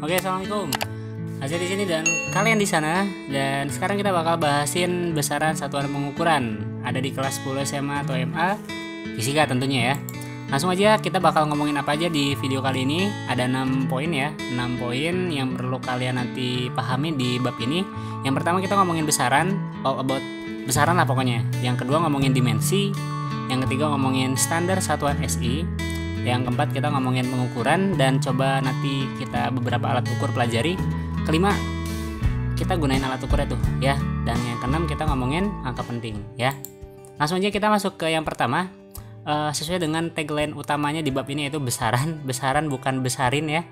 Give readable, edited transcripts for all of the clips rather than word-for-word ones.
Oke, assalamualaikum. Hasil di sini dan kalian di sana. Dan sekarang kita bakal bahasin besaran satuan pengukuran. Ada di kelas 10 SMA atau MA, fisika tentunya ya. Langsung aja kita bakal ngomongin apa aja di video kali ini. Ada 6 poin ya, 6 poin yang perlu kalian nanti pahami di bab ini. Yang pertama kita ngomongin besaran, all about besaran lah pokoknya. Yang kedua ngomongin dimensi. Yang ketiga ngomongin standar satuan SI. Yang keempat kita ngomongin pengukuran dan coba nanti kita beberapa alat ukur pelajari. Kelima kita gunain alat ukurnya tuh ya. Dan yang keenam kita ngomongin angka penting ya. Langsung aja kita masuk ke yang pertama. Sesuai dengan tagline utamanya di bab ini yaitu besaran. Besaran bukan besarin ya.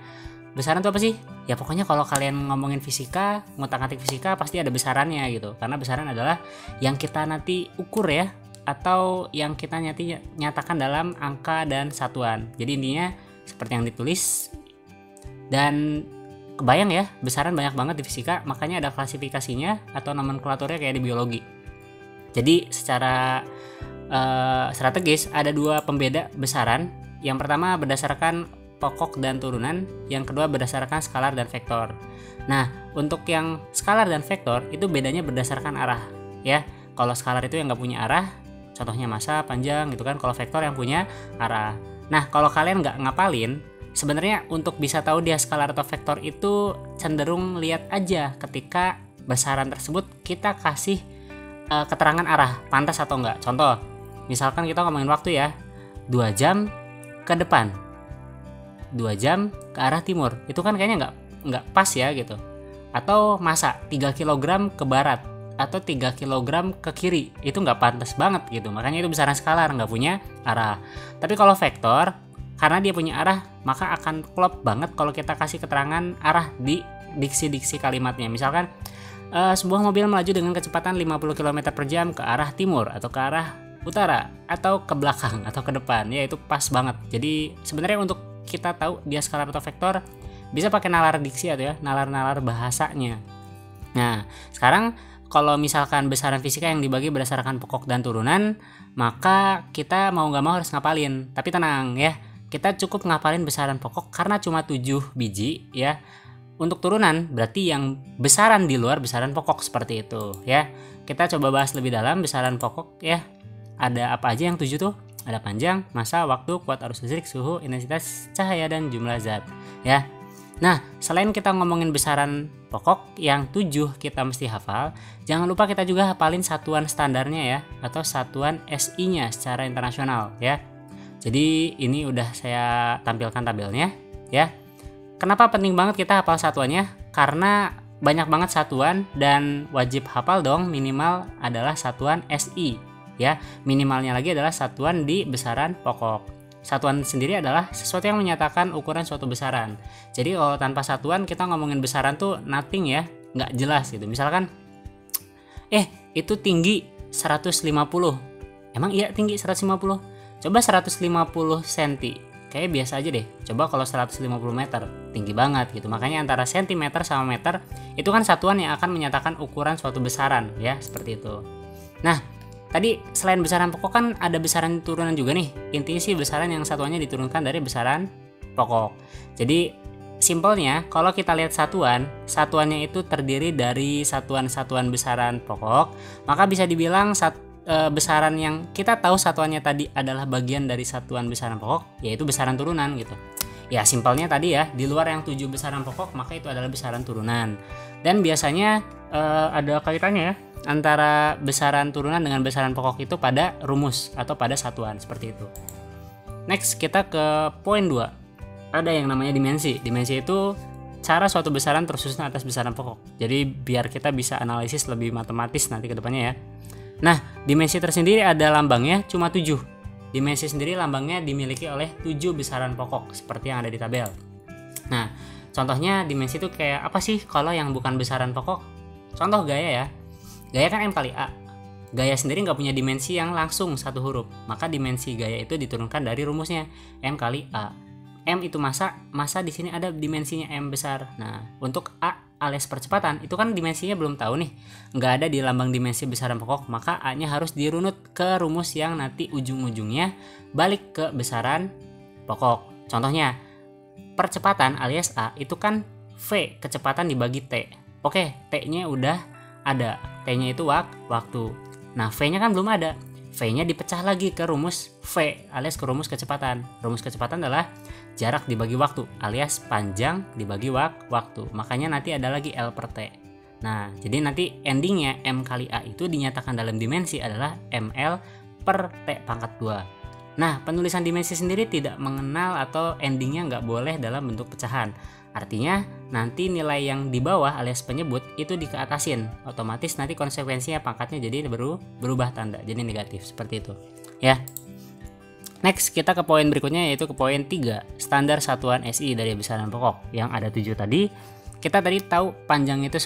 Besaran itu apa sih? Ya pokoknya kalau kalian ngomongin fisika, ngutak-ngatik fisika pasti ada besarannya gitu. Karena besaran adalah yang kita nanti ukur ya, atau yang kita nyatakan dalam angka dan satuan. Jadi intinya seperti yang ditulis. Dan kebayang ya, besaran banyak banget di fisika, makanya ada klasifikasinya atau nomenklaturnya kayak di biologi. Jadi secara strategis ada dua pembeda besaran. Yang pertama berdasarkan pokok dan turunan, yang kedua berdasarkan skalar dan vektor. Nah, untuk yang skalar dan vektor itu bedanya berdasarkan arah ya. Kalau skalar itu yang nggak punya arah, contohnya massa, panjang gitu kan. Kalau vektor yang punya arah. Nah, kalau kalian nggak ngapalin, sebenarnya untuk bisa tahu dia skalar atau vektor itu cenderung lihat aja ketika besaran tersebut kita kasih keterangan arah, pantas atau enggak. Contoh, misalkan kita ngomongin waktu ya, 2 jam ke depan, 2 jam ke arah timur, itu kan kayaknya nggak pas ya gitu. Atau massa 3 kg ke barat atau 3 kg ke kiri, itu nggak pantas banget gitu. Makanya itu besaran skalar, nggak punya arah. Tapi kalau vektor, karena dia punya arah, maka akan klop banget kalau kita kasih keterangan arah di diksi-diksi kalimatnya. Misalkan sebuah mobil melaju dengan kecepatan 50 km per jam ke arah timur atau ke arah utara atau ke belakang atau ke depan, ya itu pas banget. Jadi sebenarnya untuk kita tahu dia skalar atau vektor bisa pakai nalar diksi atau ya nalar-nalar bahasanya. Nah, sekarang kalau misalkan besaran fisika yang dibagi berdasarkan pokok dan turunan, maka kita mau nggak mau harus ngapalin. Tapi tenang ya, kita cukup ngapalin besaran pokok karena cuma 7 biji ya. Untuk turunan berarti yang besaran di luar besaran pokok seperti itu ya. Kita coba bahas lebih dalam besaran pokok ya. Ada apa aja yang 7 tuh? Ada panjang, massa, waktu, kuat arus listrik, suhu, intensitas cahaya, dan jumlah zat ya. Nah, selain kita ngomongin besaran pokok yang 7 kita mesti hafal, jangan lupa kita juga hafalin satuan standarnya ya, atau satuan SI-nya secara internasional ya. Jadi ini udah saya tampilkan tabelnya ya. Kenapa penting banget kita hafal satuannya? Karena banyak banget satuan dan wajib hafal dong, minimal adalah satuan SI ya. Minimalnya lagi adalah satuan di besaran pokok. Satuan sendiri adalah sesuatu yang menyatakan ukuran suatu besaran. Jadi kalau tanpa satuan kita ngomongin besaran tuh nothing ya, nggak jelas gitu. Misalkan itu tinggi 150. Emang iya tinggi 150? Coba 150 cm. Kayak biasa aja deh. Coba kalau 150 meter, tinggi banget gitu. Makanya antara sentimeter sama meter itu kan satuan yang akan menyatakan ukuran suatu besaran ya, seperti itu. Nah, tadi selain besaran pokok kan ada besaran turunan juga nih. Intinya sih besaran yang satuannya diturunkan dari besaran pokok. Jadi simpelnya kalau kita lihat satuannya itu terdiri dari satuan-satuan besaran pokok, maka bisa dibilang besaran yang kita tahu satuannya tadi adalah bagian dari satuan besaran pokok, yaitu besaran turunan gitu. Ya simpelnya tadi ya, di luar yang 7 besaran pokok maka itu adalah besaran turunan. Dan biasanya ada kaitannya ya antara besaran turunan dengan besaran pokok itu pada rumus atau pada satuan seperti itu. Next kita ke poin 2. Ada yang namanya dimensi. Dimensi itu cara suatu besaran tersusun atas besaran pokok. Jadi biar kita bisa analisis lebih matematis nanti ke depannya ya. Nah, dimensi tersendiri ada lambangnya cuma 7. Dimensi sendiri lambangnya dimiliki oleh 7 besaran pokok seperti yang ada di tabel. Nah, contohnya dimensi itu kayak apa sih kalau yang bukan besaran pokok? Contoh gaya ya. Gaya kan M kali A. Gaya sendiri nggak punya dimensi yang langsung satu huruf. Maka dimensi gaya itu diturunkan dari rumusnya M kali A. M itu massa di sini ada dimensinya M besar. Nah, untuk A alias percepatan itu kan dimensinya belum tahu nih, nggak ada di lambang dimensi besaran pokok, maka A-nya harus dirunut ke rumus yang nanti ujung-ujungnya balik ke besaran pokok. Contohnya percepatan alias A itu kan V kecepatan dibagi T. Oke, T-nya udah ada. T-nya itu waktu. Nah, V-nya kan belum ada. V-nya dipecah lagi ke rumus V alias ke rumus kecepatan. Rumus kecepatan adalah jarak dibagi waktu alias panjang dibagi waktu. Makanya nanti ada lagi L per T. Nah, jadi nanti endingnya M kali A itu dinyatakan dalam dimensi adalah ML per T pangkat 2. Nah, penulisan dimensi sendiri tidak mengenal atau endingnya nggak boleh dalam bentuk pecahan. Artinya nanti nilai yang di bawah alias penyebut itu dikeatasin. Otomatis nanti konsekuensinya pangkatnya jadi berubah tanda, jadi negatif seperti itu. Ya. Next kita ke poin berikutnya yaitu ke poin 3, standar satuan SI dari besaran pokok yang ada 7 tadi. Kita tadi tahu panjang itu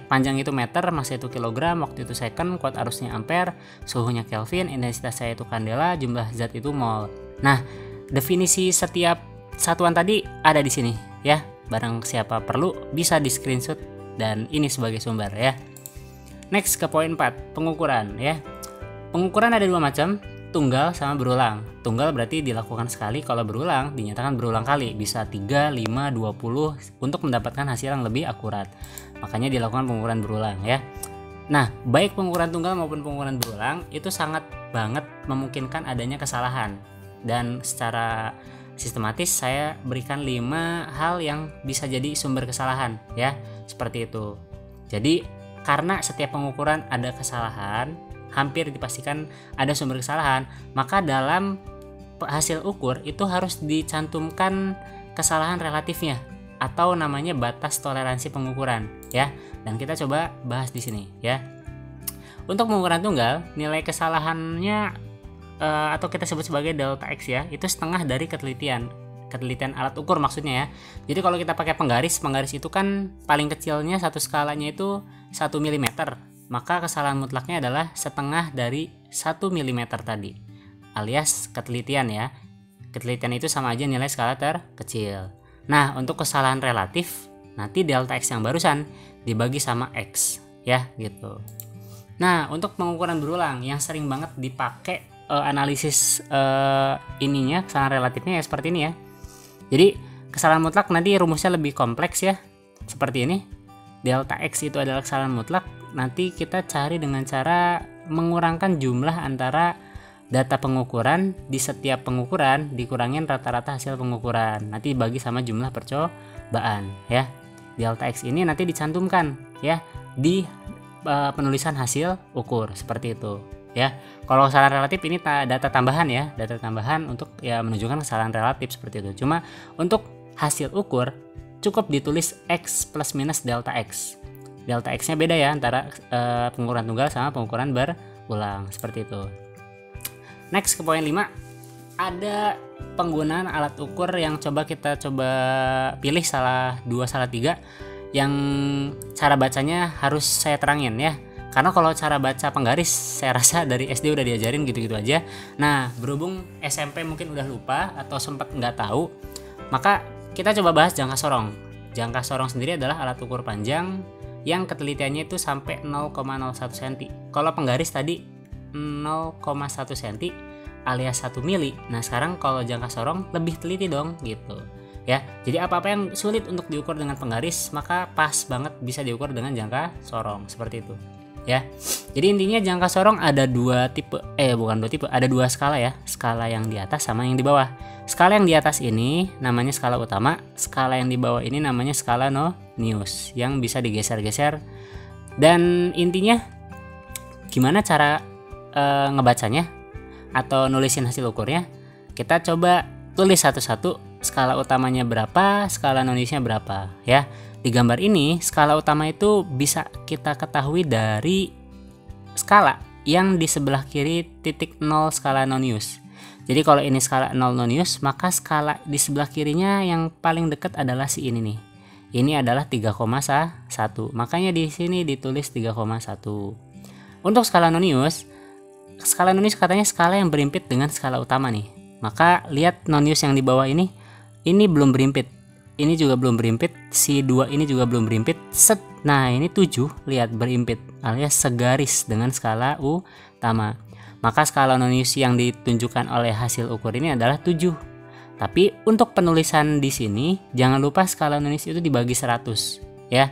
panjang itu meter, massa itu kilogram, waktu itu second, kuat arusnya ampere, suhunya Kelvin, intensitas cahaya itu kandela, jumlah zat itu mol. Nah, definisi setiap satuan tadi ada di sini ya. Barang siapa perlu bisa di screenshot dan ini sebagai sumber ya. Next ke poin 4, pengukuran ya. Pengukuran ada dua macam, tunggal sama berulang. Tunggal berarti dilakukan sekali, kalau berulang dinyatakan berulang kali, bisa 3, 5, 20 untuk mendapatkan hasil yang lebih akurat. Makanya dilakukan pengukuran berulang ya. Nah, baik pengukuran tunggal maupun pengukuran berulang itu sangat banget memungkinkan adanya kesalahan. Dan secara sistematis saya berikan 5 hal yang bisa jadi sumber kesalahan ya, seperti itu. Jadi karena setiap pengukuran ada kesalahan, hampir dipastikan ada sumber kesalahan, maka dalam hasil ukur itu harus dicantumkan kesalahan relatifnya atau namanya batas toleransi pengukuran ya. Dan kita coba bahas di sini ya. Untuk pengukuran tunggal, nilai kesalahannya atau kita sebut sebagai delta X ya, itu setengah dari ketelitian alat ukur maksudnya ya. Jadi kalau kita pakai penggaris itu kan paling kecilnya satu skalanya itu 1 mm, maka kesalahan mutlaknya adalah setengah dari 1 mm tadi alias ketelitian ya. Ketelitian itu sama aja nilai skala terkecil. Nah, untuk kesalahan relatif nanti delta X yang barusan dibagi sama X ya gitu. Nah, untuk pengukuran berulang yang sering banget dipakai analisis ininya kesalahan relatifnya ya seperti ini ya. Jadi kesalahan mutlak nanti rumusnya lebih kompleks ya, seperti ini. Delta X itu adalah kesalahan mutlak. Nanti kita cari dengan cara mengurangkan jumlah antara data pengukuran di setiap pengukuran dikurangin rata-rata hasil pengukuran, nanti bagi sama jumlah percobaan ya. Delta X ini nanti dicantumkan ya di penulisan hasil ukur seperti itu ya. Kalau kesalahan relatif ini data tambahan ya, data tambahan untuk ya menunjukkan kesalahan relatif seperti itu. Cuma untuk hasil ukur cukup ditulis X plus minus delta X. Delta X nya beda ya antara pengukuran tunggal sama pengukuran berulang seperti itu. Next ke poin 5, ada penggunaan alat ukur yang kita coba pilih salah 2 salah 3 yang cara bacanya harus saya terangin ya. Karena kalau cara baca penggaris saya rasa dari SD udah diajarin gitu-gitu aja. Nah, berhubung SMP mungkin udah lupa atau sempat nggak tahu, maka kita coba bahas jangka sorong. Jangka sorong sendiri adalah alat ukur panjang yang ketelitiannya itu sampai 0,01 cm. Kalau penggaris tadi 0,1 cm alias 1 mili. Nah, sekarang kalau jangka sorong lebih teliti dong gitu. Ya, jadi apa-apa yang sulit untuk diukur dengan penggaris maka pas banget bisa diukur dengan jangka sorong seperti itu. Ya, jadi intinya jangka sorong ada dua tipe, ada 2 skala ya, skala yang di atas sama yang di bawah. Skala yang di atas ini namanya skala utama, skala yang di bawah ini namanya skala Nonius yang bisa digeser-geser. Dan intinya gimana cara ngebacanya atau nulisin hasil ukurnya? Kita coba tulis satu-satu, skala utamanya berapa, skala Noniusnya berapa ya. Di gambar ini skala utama itu bisa kita ketahui dari skala yang di sebelah kiri titik 0 skala Nonius. Jadi kalau ini skala 0 Nonius, maka skala di sebelah kirinya yang paling dekat adalah si ini nih. Ini adalah 3,1. Makanya di sini ditulis 3,1. Untuk skala Nonius katanya skala yang berimpit dengan skala utama nih. Maka lihat Nonius yang di bawah ini belum berimpit. Ini juga belum berimpit, si 2 ini juga belum berimpit. Nah, ini 7 lihat berimpit alias segaris dengan skala utama. Maka skala Nonius yang ditunjukkan oleh hasil ukur ini adalah 7. Tapi untuk penulisan di sini jangan lupa skala Nonius itu dibagi 100 ya.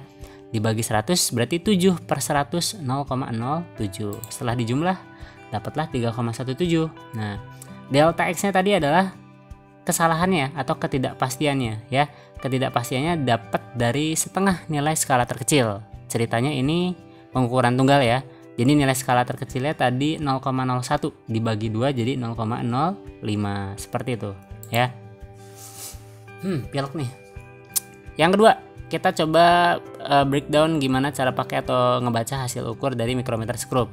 Dibagi 100 berarti 7 per 100 0,07. Setelah dijumlah dapatlah 3,17. Nah, delta X-nya tadi adalah kesalahannya atau ketidakpastiannya ya. Ketidakpastiannya dapat dari setengah nilai skala terkecil. Ceritanya ini pengukuran tunggal ya. Jadi nilai skala terkecilnya tadi 0,01 dibagi 2 jadi 0,05 seperti itu ya. Pilek nih. Yang kedua, kita coba breakdown gimana cara pakai atau ngebaca hasil ukur dari micrometer screw.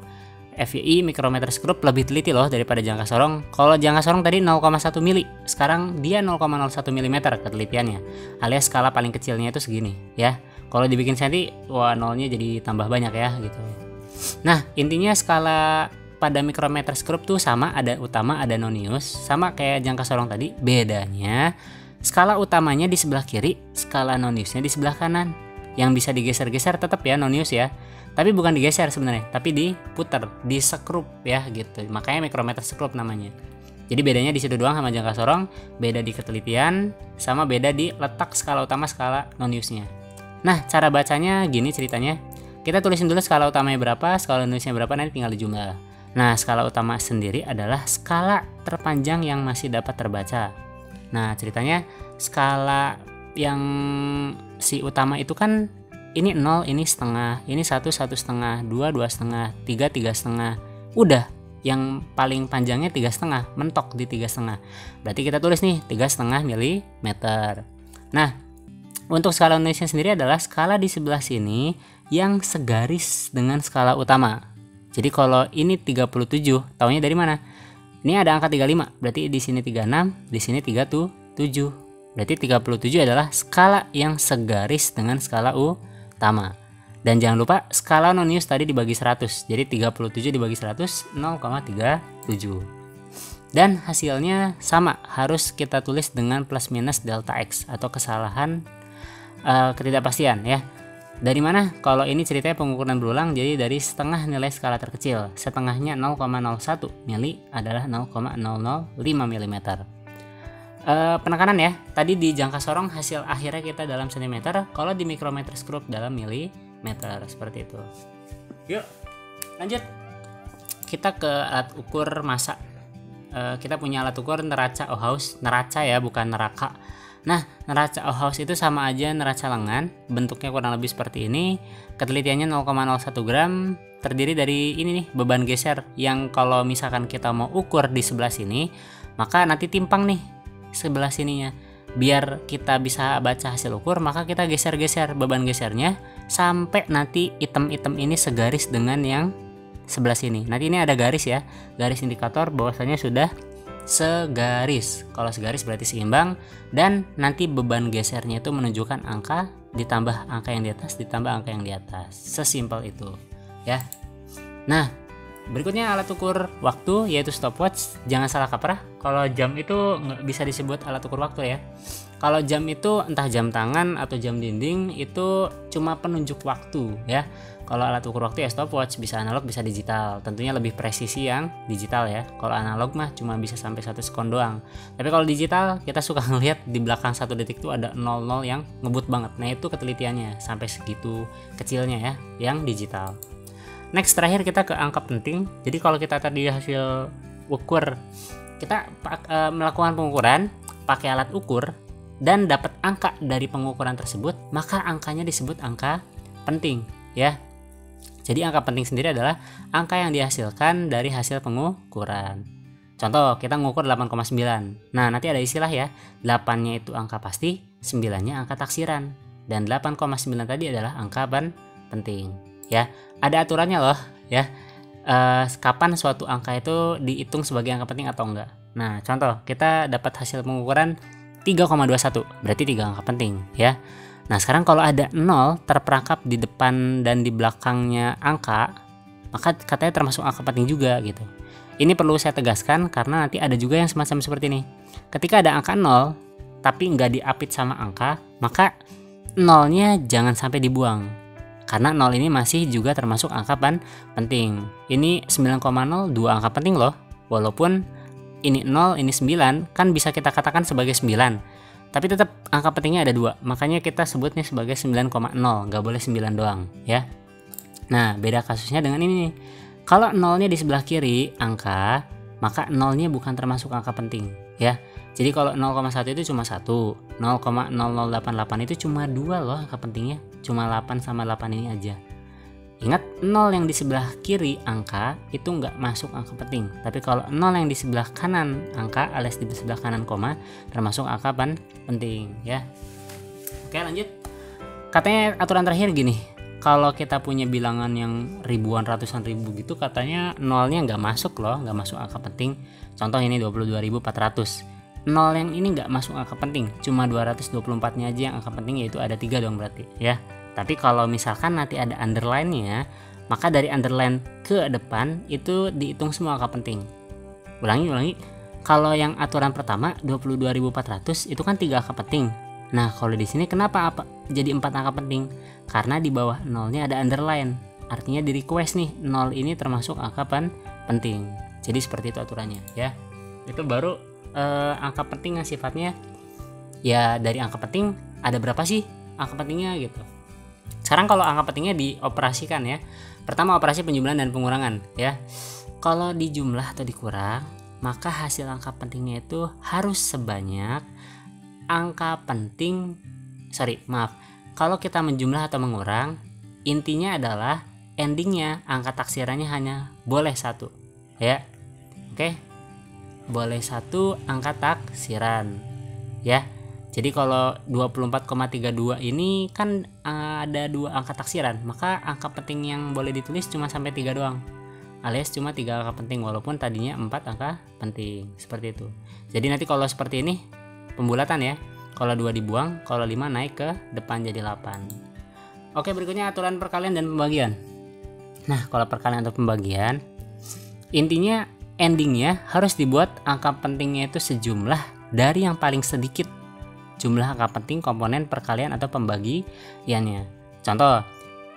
FYI micrometer screw lebih teliti loh daripada jangka sorong. Kalau jangka sorong tadi 0,1 mili, sekarang dia 0,01 mm ketelitiannya. Alias skala paling kecilnya itu segini ya. Kalau dibikin senti, wah nolnya jadi tambah banyak ya gitu. Nah, intinya skala pada micrometer screw tuh sama, ada utama, ada nonius, sama kayak jangka sorong tadi. Bedanya skala utamanya di sebelah kiri, skala noniusnya di sebelah kanan. Yang bisa digeser-geser tetap ya nonius ya. Tapi bukan digeser sebenarnya, tapi diputer, di skrup ya gitu. Makanya micrometer screw namanya. Jadi bedanya di situ doang sama jangka sorong, beda di ketelitian, sama beda di letak skala utama, skala noniusnya. Nah, cara bacanya gini ceritanya. Kita tulisin dulu skala utamanya berapa, skala noniusnya berapa, nanti tinggal dijumlah. Nah, skala utama sendiri adalah skala terpanjang yang masih dapat terbaca. Nah, ceritanya skala yang si utama itu kan ini 0, ini setengah, ini 1, 1,5, 2, 2,5, 3, 3,5. Udah, yang paling panjangnya 3,5, mentok di 3,5. Berarti kita tulis nih 3,5 mm. Nah, untuk skala noniusnya sendiri adalah skala di sebelah sini yang segaris dengan skala utama. Jadi kalau ini 37, taunya dari mana? Ini ada angka 35, berarti di sini 36, di sini 37. Berarti 37 adalah skala yang segaris dengan skala utama. Dan jangan lupa skala nonius tadi dibagi 100. Jadi 37 dibagi 100 0,37. Dan hasilnya sama, harus kita tulis dengan plus minus delta X atau kesalahan ketidakpastian ya. Dari mana? Kalau ini ceritanya pengukuran berulang, jadi dari setengah nilai skala terkecil. Setengahnya 0,01 mili adalah 0,005 mm. Penekanan ya, tadi di jangka sorong hasil akhirnya kita dalam sentimeter, kalau di micrometer screw dalam milimeter, seperti itu. Yuk lanjut, kita ke alat ukur massa. Kita punya alat ukur neraca Ohaus, neraca ya bukan neraka. Nah, neraca Ohaus itu sama aja neraca lengan, bentuknya kurang lebih seperti ini. Ketelitiannya 0,01 gram, terdiri dari ini nih, beban geser, yang kalau misalkan kita mau ukur di sebelah sini, maka nanti timpang nih sebelah sininya. Biar kita bisa baca hasil ukur, maka kita geser-geser beban gesernya sampai nanti item-item ini segaris dengan yang sebelah sini. Nanti ini ada garis ya, garis indikator bahwasanya sudah segaris. Kalau segaris berarti seimbang, dan nanti beban gesernya itu menunjukkan angka ditambah angka yang di atas ditambah angka yang di atas. Sesimpel itu ya. Nah, berikutnya alat ukur waktu yaitu stopwatch. Jangan salah kaprah, kalau jam itu nggak bisa disebut alat ukur waktu ya. Kalau jam itu entah jam tangan atau jam dinding, itu cuma penunjuk waktu ya. Kalau alat ukur waktu ya stopwatch, bisa analog bisa digital. Tentunya lebih presisi yang digital ya. Kalau analog mah cuma bisa sampai 1 sekon doang. Tapi kalau digital kita suka ngelihat di belakang 1 detik tuh ada 00 yang ngebut banget. Nah, itu ketelitiannya sampai segitu kecilnya ya yang digital. Next, terakhir kita ke angka penting. Jadi kalau kita tadi hasil ukur, kita melakukan pengukuran pakai alat ukur dan dapat angka dari pengukuran tersebut, maka angkanya disebut angka penting ya. Jadi angka penting sendiri adalah angka yang dihasilkan dari hasil pengukuran. Contoh, kita mengukur 8,9. Nah, nanti ada istilah ya. 8-nya itu angka pasti, 9-nya angka taksiran. Dan 8,9 tadi adalah angka penting ya. Ada aturannya loh ya. Kapan suatu angka itu dihitung sebagai angka penting atau enggak. Nah, contoh, kita dapat hasil pengukuran 3,21, berarti 3 angka penting ya. Nah, sekarang kalau ada 0 terperangkap di depan dan di belakangnya angka, maka katanya termasuk angka penting juga gitu. Ini perlu saya tegaskan karena nanti ada juga yang semacam seperti ini. Ketika ada angka 0 tapi nggak diapit sama angka, maka 0-nya jangan sampai dibuang. Karena 0 ini masih juga termasuk angka penting. Ini 9,0 2 angka penting loh. Walaupun ini 0, ini 9, kan bisa kita katakan sebagai 9. Tapi tetap angka pentingnya ada 2. Makanya kita sebutnya sebagai 9,0, nggak boleh 9 doang ya. Nah, beda kasusnya dengan ini nih. Kalau 0-nya di sebelah kiri angka, maka 0-nya bukan termasuk angka penting ya. Jadi kalau 0,1 itu cuma 1, 0,0088 itu cuma 2 loh angka pentingnya. Cuma 8 sama 8 ini aja. Ingat, 0 yang di sebelah kiri angka itu nggak masuk angka penting. Tapi kalau 0 yang di sebelah kanan angka alias di sebelah kanan koma termasuk angka penting ya. Oke, lanjut. Katanya aturan terakhir gini. Kalau kita punya bilangan yang ribuan, ratusan ribu gitu, katanya 0-nya nggak masuk loh, nggak masuk angka penting. Contoh ini 22.400. 0 yang ini nggak masuk angka penting, cuma 224-nya aja yang angka penting, yaitu ada 3 dong berarti ya. Tapi kalau misalkan nanti ada underline-nya, maka dari underline ke depan itu dihitung semua angka penting. Ulangi. Kalau yang aturan pertama 22.400 itu kan 3 angka penting. Nah, kalau di sini kenapa jadi 4 angka penting? Karena di bawah 0-nya ada underline. Artinya di request nih 0 ini termasuk angka penting. Jadi seperti itu aturannya ya. Itu baru angka penting yang sifatnya ya dari angka penting ada berapa sih angka pentingnya gitu. Sekarang kalau angka pentingnya dioperasikan ya. Pertama operasi penjumlahan dan pengurangan ya. Kalau dijumlah atau dikurang, maka hasil angka pentingnya itu harus sebanyak angka penting. Kalau kita menjumlah atau mengurang, intinya adalah endingnya angka taksirannya hanya boleh 1 ya. Oke. Boleh 1 angka taksiran ya. Jadi kalau 24,32 ini kan ada 2 angka taksiran, maka angka penting yang boleh ditulis cuma sampai 3 doang, alias cuma 3 angka penting, walaupun tadinya 4 angka penting. Seperti itu. Jadi nanti kalau seperti ini pembulatan ya. Kalau 2 dibuang, kalau 5 naik ke depan jadi 8. Oke, berikutnya aturan perkalian dan pembagian. Nah, kalau perkalian atau pembagian, intinya endingnya harus dibuat angka pentingnya itu sejumlah dari yang paling sedikit jumlah angka penting komponen perkalian atau pembagiannya. Contoh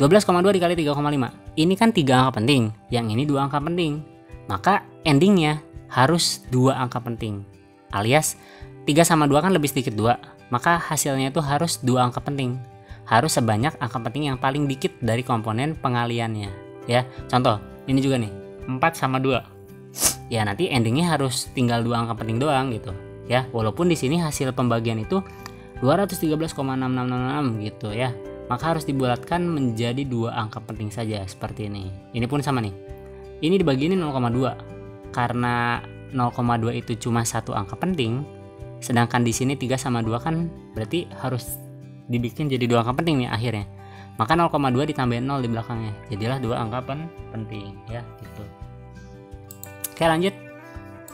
12,2 dikali 3,5. Ini kan 3 angka penting, yang ini 2 angka penting. Maka endingnya harus 2 angka penting. Alias 3 sama 2 kan lebih sedikit 2. Maka hasilnya itu harus 2 angka penting. Harus sebanyak angka penting yang paling dikit dari komponen pengaliannya ya. Contoh ini juga nih 4 sama 2. Ya nanti endingnya harus tinggal 2 angka penting doang gitu ya. Walaupun di sini hasil pembagian itu 213,6666 gitu ya. Maka harus dibulatkan menjadi 2 angka penting saja seperti ini. Ini pun sama nih. Ini dibagi ini 0,2. Karena 0,2 itu cuma 1 angka penting, sedangkan di sini 3 sama 2 kan berarti harus dibikin jadi 2 angka penting nih akhirnya. Maka 0,2 ditambahin 0 di belakangnya. Jadilah 2 angka penting ya gitu. Oke, lanjut.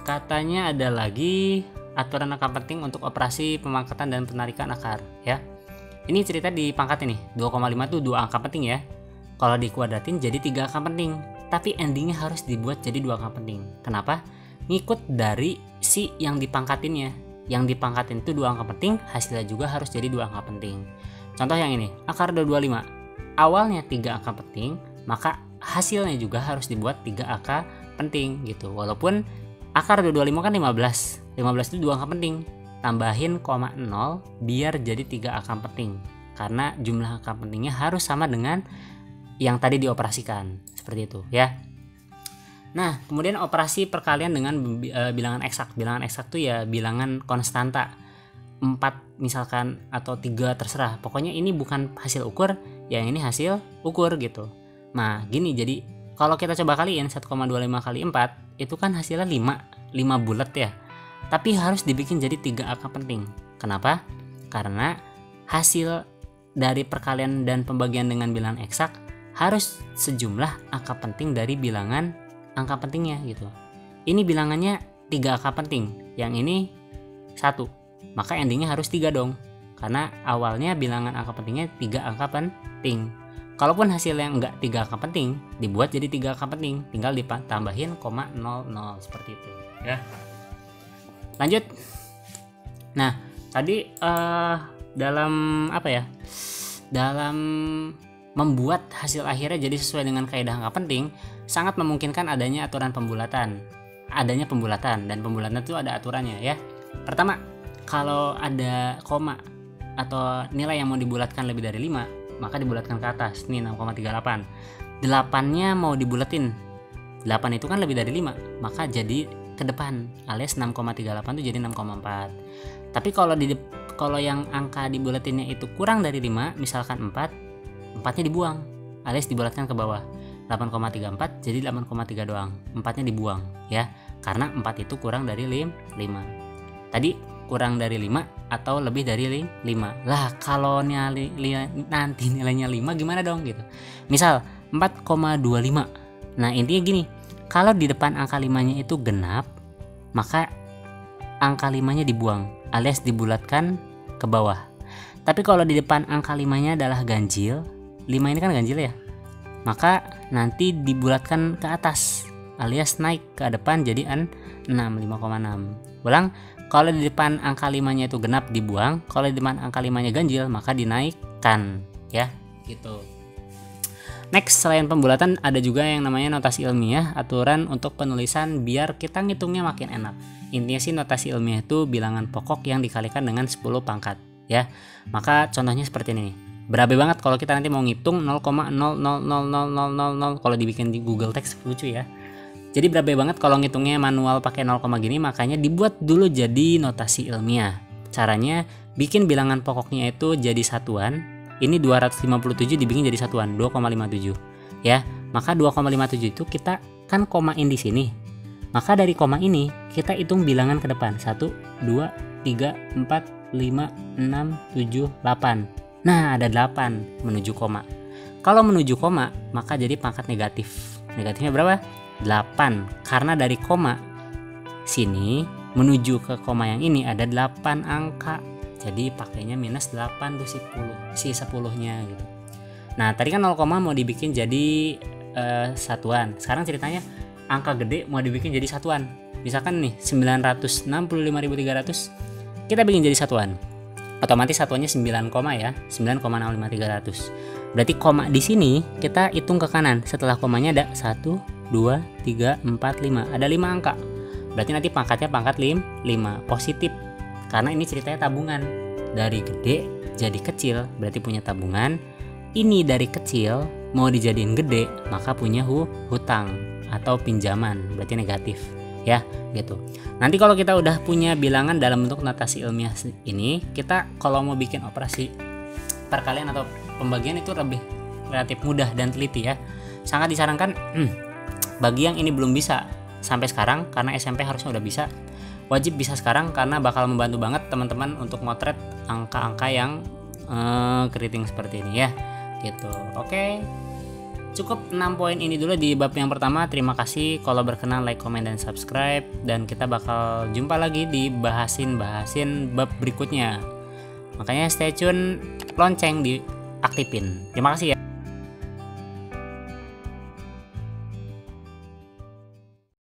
Katanya ada lagi aturan angka penting untuk operasi pemangkatan dan penarikan akar ya. Ini cerita di pangkat ini 2,5 tuh 2 angka penting ya. Kalau dikuadratin jadi 3 angka penting, tapi endingnya harus dibuat jadi 2 angka penting. Kenapa? Ngikut dari si yang dipangkatinnya. Yang dipangkatin itu 2 angka penting, hasilnya juga harus jadi 2 angka penting. Contoh yang ini, akar 225. Awalnya 3 angka penting, maka hasilnya juga harus dibuat 3 angka penting gitu. Walaupun akar 225 kan 15. 15 itu 2 angka penting. Tambahin 0 biar jadi 3 angka penting. Karena jumlah angka pentingnya harus sama dengan yang tadi dioperasikan. Seperti itu ya. Nah, kemudian operasi perkalian dengan bilangan eksak. Bilangan eksak itu ya bilangan konstanta. 4 misalkan atau 3 terserah. Pokoknya ini bukan hasil ukur, yang ini hasil ukur gitu. Nah, gini jadi kalau kita coba kaliin 1,25 kali 4 itu kan hasilnya 5 bulat ya. Tapi harus dibikin jadi 3 angka penting. Kenapa? Karena hasil dari perkalian dan pembagian dengan bilangan eksak harus sejumlah angka penting dari bilangan angka pentingnya gitu. Ini bilangannya 3 angka penting, yang ini 1. Maka endingnya harus 3 dong. Karena awalnya bilangan angka pentingnya 3 angka penting. Kalaupun hasilnya enggak 3 angka penting, dibuat jadi 3 angka penting, tinggal ditambahin 0,00 seperti itu ya. Lanjut. Nah, tadi dalam dalam membuat hasil akhirnya jadi sesuai dengan kaidah angka penting, sangat memungkinkan adanya aturan pembulatan. adanya pembulatan, dan pembulatan itu ada aturannya ya. Pertama, kalau ada koma atau nilai yang mau dibulatkan lebih dari 5, maka dibulatkan ke atas. Nih 6,38. 8-nya mau dibulatin. 8 itu kan lebih dari 5, maka jadi ke depan, alias 6,38 itu jadi 6,4. Tapi kalau yang angka dibulatinnya itu kurang dari 5, misalkan 4, 4-nya dibuang, alias dibulatkan ke bawah. 8,34 jadi 8,3 doang. 4-nya dibuang ya, karena 4 itu kurang dari 5. Tadi kurang dari 5 atau lebih dari 5. Lah kalau nanti nilainya 5 gimana dong gitu. Misal 4,25. Nah intinya gini, kalau di depan angka 5-nya itu genap, maka angka 5-nya dibuang, alias dibulatkan ke bawah. Tapi kalau di depan angka 5-nya adalah ganjil, 5 ini kan ganjil ya, maka nanti dibulatkan ke atas, alias naik ke depan jadi 5,6. Ulang, kalau di depan angka 5-nya itu genap dibuang, kalau di depan angka 5-nya ganjil maka dinaikkan ya, gitu. Next, selain pembulatan ada juga yang namanya notasi ilmiah, aturan untuk penulisan biar kita ngitungnya makin enak. Intinya sih notasi ilmiah itu bilangan pokok yang dikalikan dengan 10 pangkat ya. Maka contohnya seperti ini nih. Berabe banget kalau kita nanti mau ngitung 0,0000000 kalau dibikin di Google Text, lucu ya. Jadi berabe banget kalau ngitungnya manual pakai 0, gini, makanya dibuat dulu jadi notasi ilmiah. Caranya bikin bilangan pokoknya itu jadi satuan. Ini 257 dibikin jadi satuan 2,57 ya. Maka 2,57 itu kita kan komain di sini. Maka dari koma ini kita hitung bilangan ke depan. 1 2 3 4 5 6 7 8. Nah, ada 8 menuju koma. Kalau menuju koma maka jadi pangkat negatif. Negatifnya berapa? 8. Karena dari koma sini menuju ke koma yang ini ada 8 angka. Jadi pakainya minus 8 tuh si 10-nya gitu. Nah tadi kan 0, mau dibikin jadi satuan. Sekarang ceritanya angka gede mau dibikin jadi satuan. Misalkan nih 965.300, kita bikin jadi satuan. Otomatis satuannya 9, ya 9,65300. Berarti koma di sini kita hitung ke kanan. Setelah komanya ada 1 2 3 4 5. Ada 5 angka. Berarti nanti pangkatnya pangkat 5 positif. Karena ini ceritanya tabungan, dari gede jadi kecil berarti punya tabungan. Ini dari kecil mau dijadiin gede maka punya hutang atau pinjaman, berarti negatif ya gitu. Nanti kalau kita udah punya bilangan dalam bentuk notasi ilmiah ini, kita kalau mau bikin operasi perkalian atau pembagian itu lebih relatif mudah dan teliti ya. Sangat disarankan bagi yang ini belum bisa sampai sekarang, karena SMP harusnya udah bisa, wajib bisa sekarang karena bakal membantu banget teman-teman untuk motret angka-angka yang keriting seperti ini ya gitu. Oke, cukup 6 poin ini dulu di bab yang pertama. Terima kasih, kalau berkenan like, komen, dan subscribe, dan kita bakal jumpa lagi di bahasin bab berikutnya. Makanya stay tune, lonceng diaktifin. Terima kasih ya.